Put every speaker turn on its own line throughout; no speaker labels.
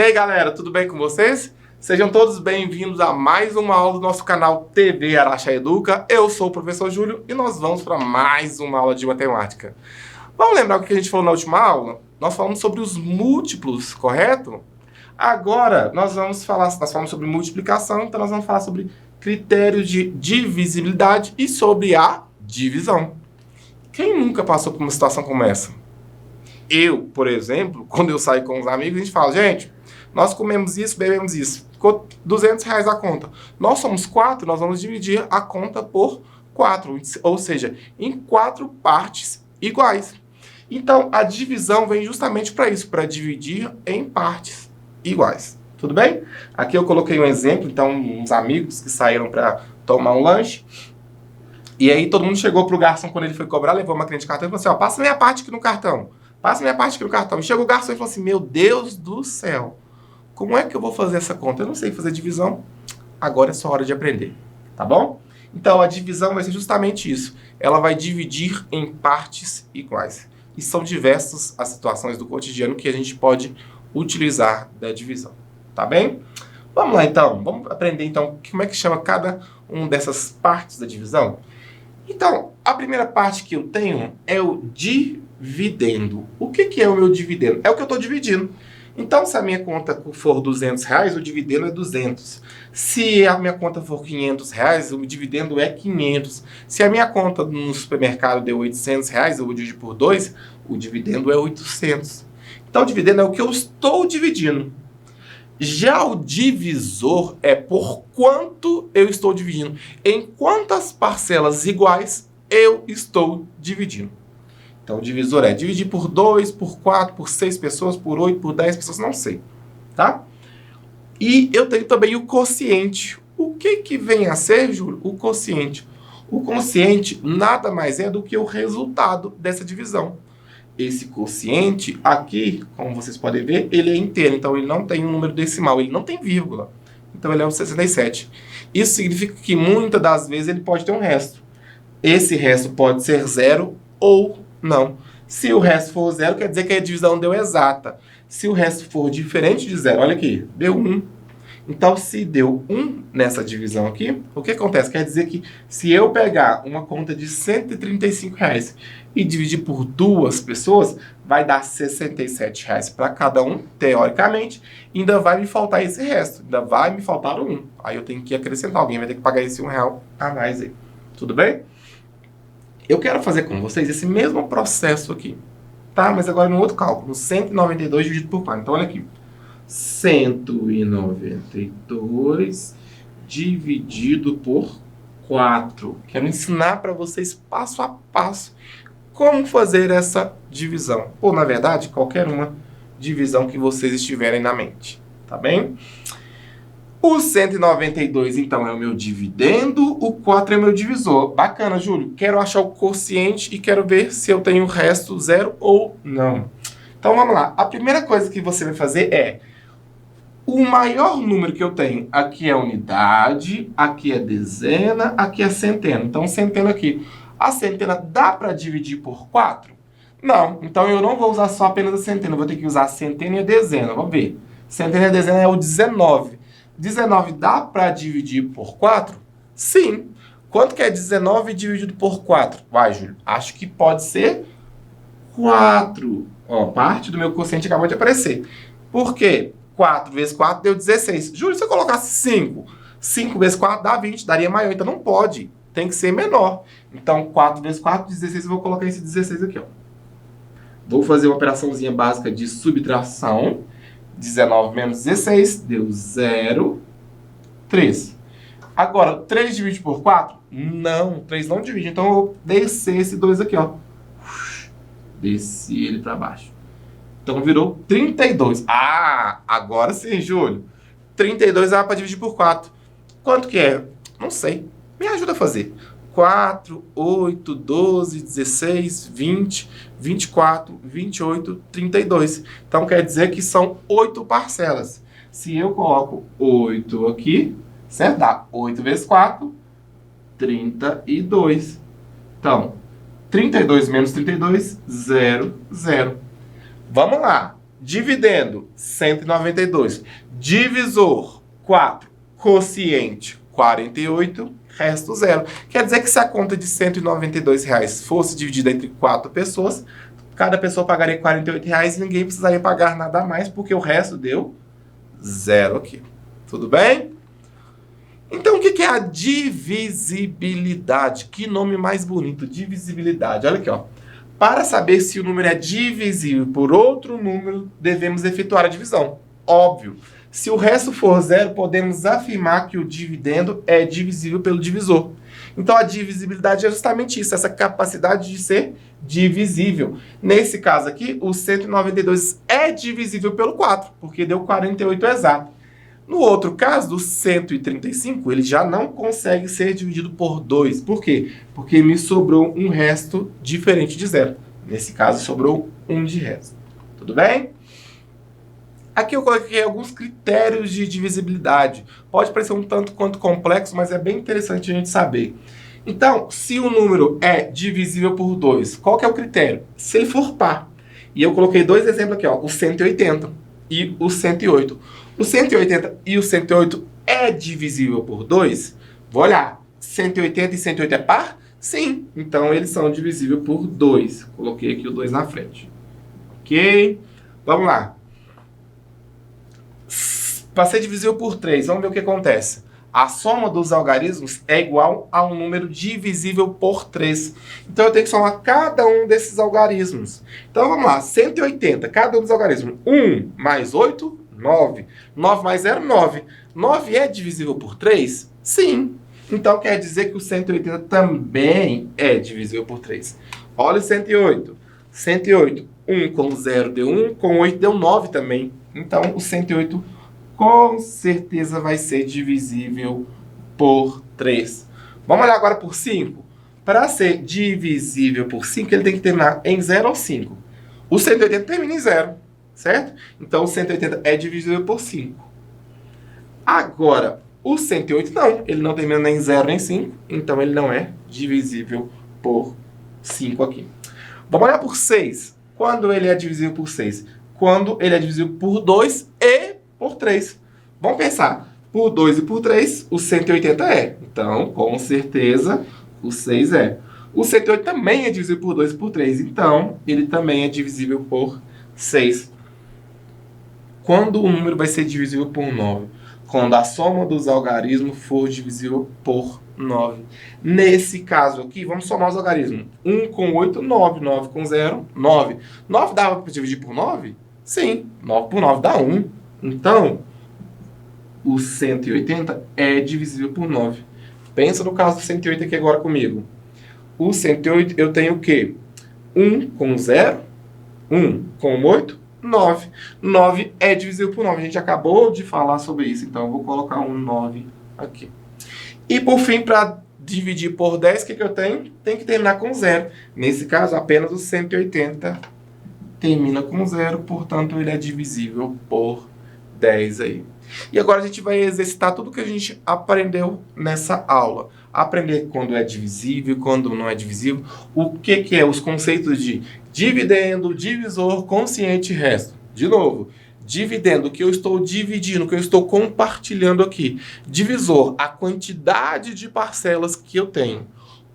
E aí, galera, tudo bem com vocês? Sejam todos bem-vindos a mais uma aula do nosso canal TV Araxá Educa. Eu sou o professor Júlio e nós vamos para mais uma aula de matemática. Vamos lembrar o que a gente falou na última aula? Nós falamos sobre os múltiplos, correto? Agora, nós falamos sobre multiplicação, então nós vamos falar sobre critérios de divisibilidade e sobre a divisão. Quem nunca passou por uma situação como essa? Eu, por exemplo, quando eu saio com os amigos, a gente fala, gente, nós comemos isso, bebemos isso, ficou R$200 a conta. Nós somos 4, nós vamos dividir a conta por 4, ou seja, em 4 partes iguais. Então, a divisão vem justamente para isso, para dividir em partes iguais. Tudo bem? Aqui eu coloquei um exemplo, então, uns amigos que saíram para tomar um lanche, e aí todo mundo chegou pro garçom quando ele foi cobrar, levou uma crente de cartão e falou assim, ó, passa minha parte aqui no cartão. Passa minha parte aqui no cartão. E chegou o garçom e falou assim, meu Deus do céu, como é que eu vou fazer essa conta? Eu não sei fazer divisão, agora é só hora de aprender, tá bom? Então, a divisão vai ser justamente isso. Ela vai dividir em partes iguais. E são diversas as situações do cotidiano que a gente pode utilizar da divisão, tá bem? Vamos lá, então. Vamos aprender, então, como é que chama cada uma dessas partes da divisão? Então, a primeira parte que eu tenho é o dividendo. O que é o meu dividendo? É o que eu estou dividindo. Então, se a minha conta for R$200, o dividendo é 200. Se a minha conta for R$500, o dividendo é 500. Se a minha conta no supermercado deu R$800, eu vou dividir por 2, o dividendo é 800. Então, o dividendo é o que eu estou dividindo. Já o divisor é por quanto eu estou dividindo. Em quantas parcelas iguais eu estou dividindo. Então, o divisor é dividir por 2, por 4, por 6 pessoas, por 8, por 10 pessoas, não sei. Tá? E eu tenho também o quociente. O que vem a ser, Júlio? O quociente. O quociente nada mais é do que o resultado dessa divisão. Esse quociente aqui, como vocês podem ver, ele é inteiro. Então, ele não tem um número decimal, ele não tem vírgula. Então, ele é o 67. Isso significa que muitas das vezes ele pode ter um resto. Esse resto pode ser 0 ou não. Se o resto for 0, quer dizer que a divisão deu exata. Se o resto for diferente de 0, olha aqui, deu 1. Então, se deu 1 nessa divisão aqui, o que acontece? Quer dizer que se eu pegar uma conta de R$135 e dividir por 2 pessoas, vai dar R$67 para cada um, teoricamente, e ainda vai me faltar esse resto. Ainda vai me faltar o 1. Aí eu tenho que acrescentar, alguém vai ter que pagar esse R$1 a mais aí. Tudo bem? Eu quero fazer com vocês esse mesmo processo aqui, tá? Mas agora no outro cálculo, 192 dividido por 4. Então, olha aqui. 192 dividido por 4. Quero ensinar para vocês passo a passo como fazer essa divisão. Ou, na verdade, qualquer uma divisão que vocês estiverem na mente, tá bem? O 192, então, é o meu dividendo, o 4 é o meu divisor. Bacana, Júlio. Quero achar o quociente e quero ver se eu tenho o resto 0 ou não. Então, vamos lá. A primeira coisa que você vai fazer é o maior número que eu tenho. Aqui é unidade, aqui é dezena, aqui é centena. Então, centena aqui. A centena dá para dividir por 4? Não. Então, eu não vou usar só apenas a centena. Eu vou ter que usar a centena e a dezena. Vamos ver. Centena e a dezena é o 19. 19 dá para dividir por 4? Sim. Quanto que é 19 dividido por 4? Vai, Júlio. Acho que pode ser 4. Ó, parte do meu quociente acabou de aparecer. Por quê? 4 vezes 4 deu 16. Júlio, se eu colocasse 5, 5 vezes 4 dá 20, daria maior. Então, não pode. Tem que ser menor. Então, 4 vezes 4, 16. Eu vou colocar esse 16 aqui, ó. Vou fazer uma operaçãozinha básica de subtração. 19 menos 16 deu 0, 3. Agora, 3 divide por 4? Não, 3 não divide. Então, eu vou descer esse 2 aqui, ó. Desci ele para baixo. Então, virou 32. Ah, agora sim, Júlio. 32 dá para dividir por 4. Quanto que é? Não sei. Me ajuda a fazer. 4, 8, 12, 16, 20, 24, 28, 32. Então, quer dizer que são 8 parcelas. Se eu coloco 8 aqui, certo? Dá 8 vezes 4, 32. Então, 32 menos 32, 0, 0. Vamos lá. Dividendo, 192. Divisor, 4. Quociente, 48. Resto, 0. Quer dizer que se a conta de R$192 fosse dividida entre 4 pessoas, cada pessoa pagaria R$48 e ninguém precisaria pagar nada a mais, porque o resto deu 0 aqui. Tudo bem? Então, o que é a divisibilidade? Que nome mais bonito, divisibilidade. Olha aqui, ó. Para saber se o número é divisível por outro número, devemos efetuar a divisão. Óbvio. Se o resto for 0, podemos afirmar que o dividendo é divisível pelo divisor. Então, a divisibilidade é justamente isso, essa capacidade de ser divisível. Nesse caso aqui, o 192 é divisível pelo 4, porque deu 48 exato. No outro caso, do 135, ele já não consegue ser dividido por 2. Por quê? Porque me sobrou um resto diferente de 0. Nesse caso, sobrou 1 de resto. Tudo bem? Aqui eu coloquei alguns critérios de divisibilidade. Pode parecer um tanto quanto complexo, mas é bem interessante a gente saber. Então, se o número é divisível por 2, qual que é o critério? Se ele for par. E eu coloquei 2 exemplos aqui, ó, o 180 e o 108. O 180 e o 108 é divisível por 2? Vou olhar. 180 e 108 é par? Sim. Então, eles são divisíveis por 2. Coloquei aqui o 2 na frente. Ok? Vamos lá. Para ser divisível por 3, vamos ver o que acontece. A soma dos algarismos é igual a um número divisível por 3. Então, eu tenho que somar cada um desses algarismos. Então, vamos lá. 180, cada um dos algarismos. 1 mais 8, 9. 9 mais 0, 9. 9 é divisível por 3? Sim. Então, quer dizer que o 180 também é divisível por 3. Olha o 108. 108, 1 com 0 deu 1, com 8 deu 9 também. Então, o 108 com certeza vai ser divisível por 3. Vamos olhar agora por 5. Para ser divisível por 5, ele tem que terminar em 0 ou 5. O 180 termina em 0, certo? Então, o 180 é divisível por 5. Agora, o 108 não. Ele não termina nem em 0 nem 5. Então, ele não é divisível por 5 aqui. Vamos olhar por 6. Quando ele é divisível por 6? Quando ele é divisível por 2 e por 3. Vamos pensar. Por 2 e por 3, o 180 é. Então, com certeza, o 6 é. O 108 também é divisível por 2 e por 3. Então, ele também é divisível por 6. Quando o número vai ser divisível por 9? Quando a soma dos algarismos for divisível por 9. Nesse caso aqui, vamos somar os algarismos. 1 com 8, 9. 9 com 0, 9. 9 dava para dividir por 9? Sim. 9 por 9 dá 1. Então, o 180 é divisível por 9. Pensa no caso do 108 aqui agora comigo. O 108 eu tenho o quê? 1 com 0, 1 com 8, 9. 9 é divisível por 9. A gente acabou de falar sobre isso, então eu vou colocar um 9 aqui. E por fim, para dividir por 10, o que eu tenho? Tem que terminar com 0. Nesse caso, apenas o 180 termina com 0, portanto ele é divisível por 10 aí. E agora a gente vai exercitar tudo que a gente aprendeu nessa aula. Aprender quando é divisível, quando não é divisível. O que é os conceitos de dividendo, divisor, quociente e resto. De novo, dividendo, o que eu estou dividindo, o que eu estou compartilhando aqui. Divisor, a quantidade de parcelas que eu tenho.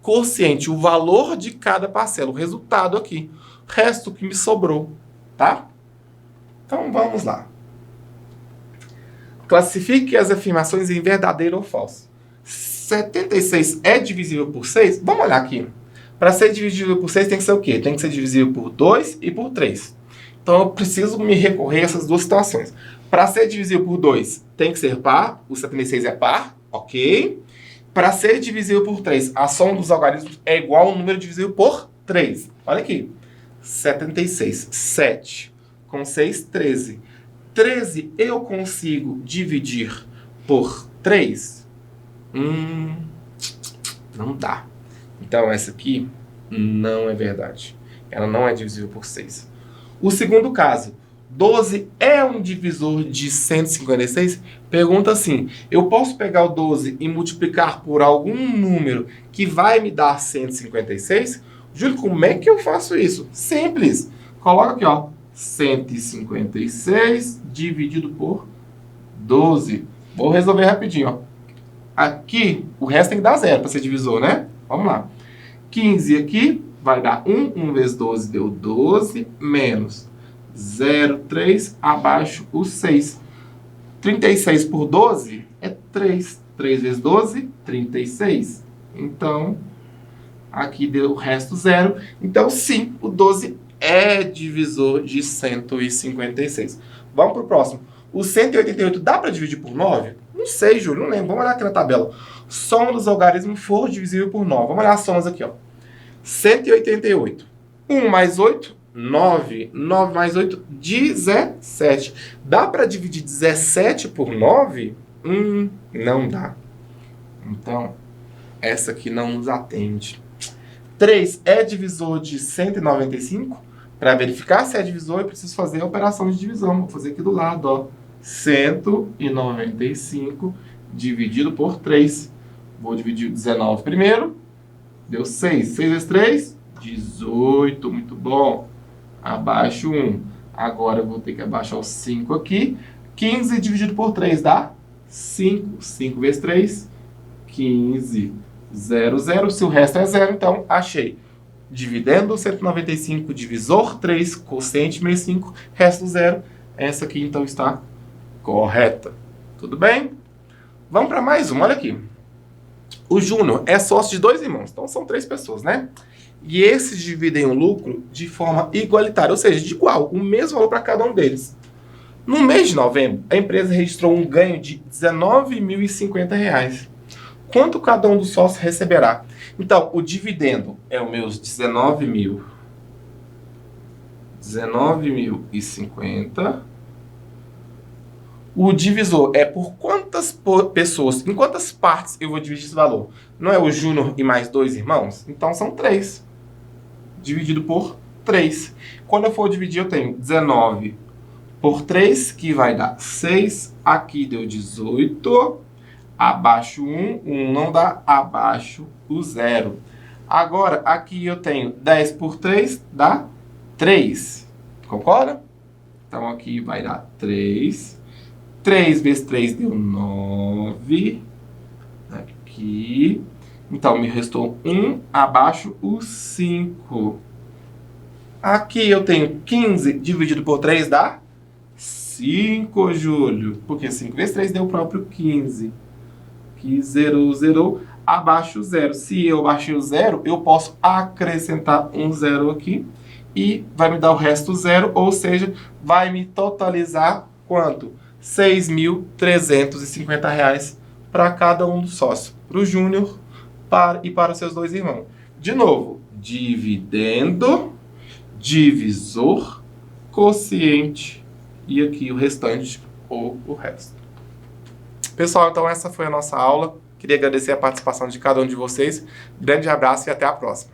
Quociente, o valor de cada parcela, o resultado aqui. Resto que me sobrou, tá? Então vamos lá. Classifique as afirmações em verdadeiro ou falso. 76 é divisível por 6? Vamos olhar aqui. Para ser divisível por 6 tem que ser o quê? Tem que ser divisível por 2 e por 3. Então eu preciso me recorrer a essas duas situações. Para ser divisível por 2 tem que ser par. O 76 é par, ok. Para ser divisível por 3, a soma dos algarismos é igual ao número divisível por 3. Olha aqui. 76, 7. Com 6, 13. 13 eu consigo dividir por 3? Não dá. Então, essa aqui não é verdade. Ela não é divisível por 6. O segundo caso, 12 é um divisor de 156? Pergunta assim, eu posso pegar o 12 e multiplicar por algum número que vai me dar 156? Júlio, como é que eu faço isso? Simples. Coloca aqui, ó. 156 dividido por 12. Vou resolver rapidinho, ó. Aqui, o resto tem que dar zero para ser divisor, né? Vamos lá. 15 aqui vai dar 1. 1 vezes 12 deu 12, menos 0,3 abaixo o 6. 36 por 12 é 3. 3 vezes 12, 36. Então, aqui deu o resto zero. Então, sim, o 12 é divisor de 156. Vamos para o próximo. O 188 dá para dividir por 9? Não sei, Júlio, não lembro. Vamos olhar aqui na tabela. Soma dos algarismos for divisível por 9. Vamos olhar as somas aqui, ó. 188. 1 mais 8, 9. 9 mais 8, 17. Dá para dividir 17 por 9? Não dá. Então, essa aqui não nos atende. 3 é divisor de 195? Para verificar se é divisor, eu preciso fazer a operação de divisão. Vou fazer aqui do lado, ó. 195 dividido por 3. Vou dividir 19 primeiro. Deu 6. 6 vezes 3, 18. Muito bom. Abaixo 1. Agora eu vou ter que abaixar o 5 aqui. 15 dividido por 3 dá 5. 5 vezes 3, 15. 0, 0. Se o resto é 0, então achei. Dividendo 195, divisor 3, quociente meio 5, resto 0. Essa aqui, então, está correta. Tudo bem? Vamos para mais uma. Olha aqui. O Júnior é sócio de 2 irmãos. Então, são 3 pessoas, né? E esses dividem o lucro de forma igualitária. Ou seja, de igual. O mesmo valor para cada um deles. No mês de novembro, a empresa registrou um ganho de R$ 19.050. Quanto cada um dos sócios receberá? Então, o dividendo é o meus 19.050. O divisor é por quantas pessoas, em quantas partes eu vou dividir esse valor? Não é o Júnior e mais 2 irmãos? Então, são 3. Dividido por 3. Quando eu for dividir, eu tenho 19 por 3, que vai dar 6. Aqui deu 18. Abaixo 1, 1 não dá, abaixo o 0. Agora, aqui eu tenho 10 por 3, dá 3. Concorda? Então, aqui vai dar 3. 3 vezes 3 deu 9. Aqui. Então, me restou 1, abaixo o 5. Aqui eu tenho 15 dividido por 3 dá 5, Júlio. Porque 5 vezes 3 deu o próprio 15. Aqui, 0, 0, abaixo o 0. Se eu baixei o 0, eu posso acrescentar um 0 aqui e vai me dar o resto 0, ou seja, vai me totalizar quanto? R$ 6.350 para cada um dos sócios, para o Júnior e para os seus 2 irmãos. De novo, dividendo, divisor, quociente e aqui o restante ou o resto. Pessoal, então essa foi a nossa aula. Queria agradecer a participação de cada um de vocês. Grande abraço e até a próxima.